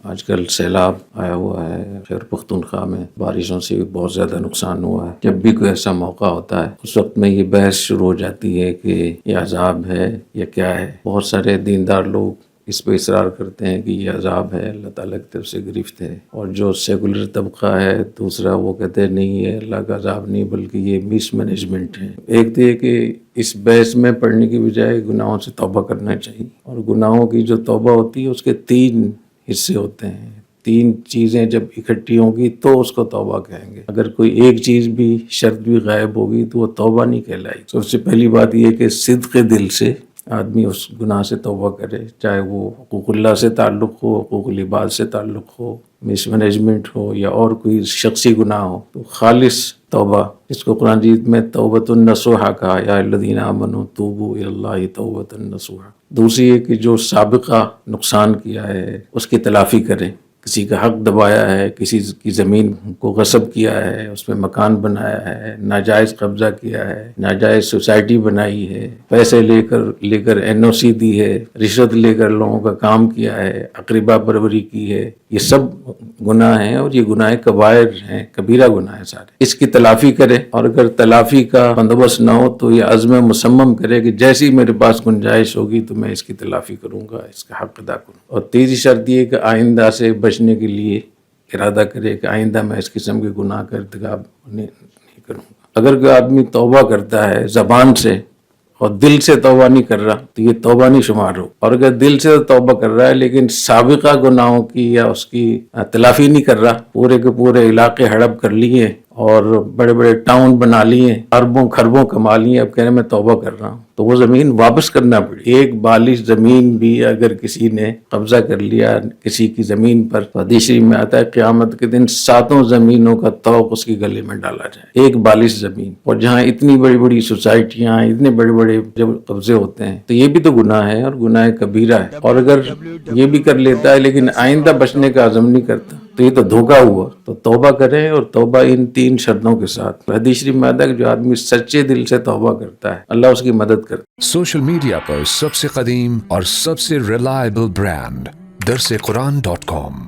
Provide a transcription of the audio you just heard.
آج کل سیلاب آیا ہوا ہے خیبر پختونخوا میں، بارشوں سے بھی بہت زیادہ نقصان ہوا ہے۔ جب بھی کوئی ایسا موقع ہوتا ہے اس وقت میں یہ بحث شروع ہو جاتی ہے کہ یہ عذاب ہے یا کیا ہے۔ بہت سارے دیندار لوگ اس پہ اصرار کرتے ہیں کہ یہ عذاب ہے، اللہ تعالیٰ کی طرف سے گرفت ہے، اور جو سیکولر طبقہ ہے دوسرا وہ کہتے ہیں نہیں یہ اللہ کا عذاب نہیں بلکہ یہ مس مینجمنٹ ہے۔ ایک تو یہ کہ اس بحث میں پڑنے کی بجائے گناہوں سے توبہ کرنا چاہیے، اور گناہوں کی جو توبہ ہوتی ہے اس کے 3 حصے ہوتے ہیں۔ 3 چیزیں جب اکٹھی ہوں گی تو اس کو توبہ کہیں گے۔ اگر کوئی ایک چیز بھی شرط بھی غائب ہوگی تو وہ توبہ نہیں کہلائے گی۔ سب سے پہلی بات یہ کہ صدق دل سے آدمی اس گناہ سے توبہ کرے، چاہے وہ حقوق اللہ سے تعلق ہو، حقوق العباد سے تعلق ہو، مس مینجمنٹ ہو، یا اور کوئی شخصی گناہ ہو، تو خالص توبہ، جس کو قرآن مجید میں توبۃ النصوحہ کہا، یا الذین آمنوا توبوا الی اللہ توبۃ النصوحہ۔ دوسری ہے کہ جو سابقہ نقصان کیا ہے اس کی تلافی کرے، کسی کا حق دبایا ہے، کسی کی زمین کو غصب کیا ہے، اس میں مکان بنایا ہے، ناجائز قبضہ کیا ہے، ناجائز سوسائٹی بنائی ہے، پیسے لے کر NOC دی ہے، رشوت لے کر لوگوں کا کام کیا ہے، اقربا پروری کی ہے، یہ سب گناہ ہیں، اور یہ گناہ کبائر ہیں، کبیرہ گناہ ہیں سارے۔ اس کی تلافی کرے، اور اگر تلافی کا بندوبست نہ ہو تو یہ عزم مصمم کرے کہ جیسی میرے پاس گنجائش ہوگی تو میں اس کی تلافی کروں گا، اس کا حق ادا کروں۔ اور تیسری شرط یہ کہ آئندہ سے بچنے کے لیے ارادہ کرے کہ آئندہ میں اس قسم کے گناہ کا ارتکاب نہیں کروں گا۔ اگر کوئی آدمی توبہ کرتا ہے زبان سے اور دل سے توبہ نہیں کر رہا تو یہ توبہ نہیں شمار ہو، اور اگر دل سے توبہ کر رہا ہے لیکن سابقہ گناہوں کی یا اس کی تلافی نہیں کر رہا، پورے کے پورے علاقے ہڑپ کر لیے اور بڑے بڑے ٹاؤن بنا لیے، اربوں خربوں کما لیے، اب کہہ رہے میں توبہ کر رہا ہوں، تو وہ زمین واپس کرنا پڑے۔ ایک بالش زمین بھی اگر کسی نے قبضہ کر لیا کسی کی زمین پر، حدیث شریف میں آتا ہے قیامت کے دن 7 زمینوں کا طوق اس کی گلے میں ڈالا جائے، ایک بالش زمین۔ اور جہاں اتنی بڑی بڑی سوسائٹیاں، اتنے بڑے بڑے جب قبضے ہوتے ہیں تو یہ بھی تو گناہ ہے، اور گناہ کبیرہ ہے۔ اور اگر یہ بھی کر لیتا ہے لیکن آئندہ بچنے کا عزم نہیں کرتا تو یہ تو دھوکہ ہوا۔ تو توبہ کریں، اور توبہ ان 3 شرطوں کے ساتھ۔ حدیث شریف میں آتا ہے کہ جو آدمی سچے دل سے توبہ کرتا ہے اللہ اس کی مدد کرتا ہے۔ سوشل میڈیا پر سب سے قدیم اور سب سے ریلائبل برانڈ درسقرآن.com